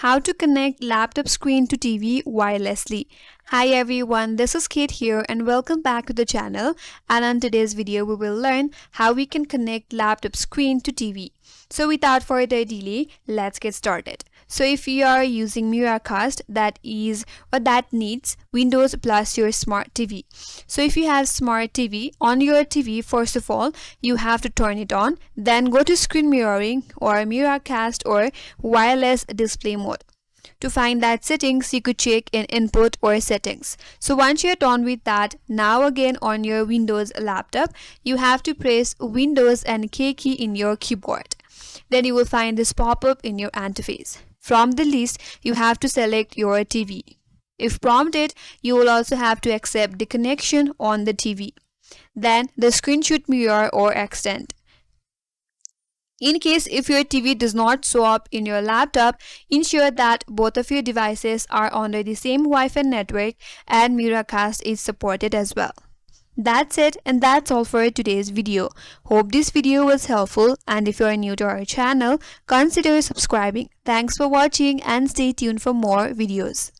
How to connect laptop screen to TV wirelessly. Hi everyone, this is Kate here and welcome back to the channel, and on today's video we will learn how we can connect laptop screen to TV. So without further delay, let's get started. So if you are using Miracast, that needs Windows plus your smart TV. So if you have smart TV, on your TV, first of all, you have to turn it on, then go to screen mirroring or Miracast or wireless display mode. To find that settings, you could check in input or settings. So once you're done with that, now again on your Windows laptop, you have to press Windows and K key in your keyboard. Then you will find this pop-up in your interface. From the list, you have to select your TV. If prompted, you will also have to accept the connection on the TV. Then the screen should mirror or extend. In case if your TV does not show up in your laptop, ensure that both of your devices are under the same Wi-Fi network and Miracast is supported as well. That's it, and that's all for today's video. Hope this video was helpful, and if you are new to our channel, consider subscribing. Thanks for watching and stay tuned for more videos.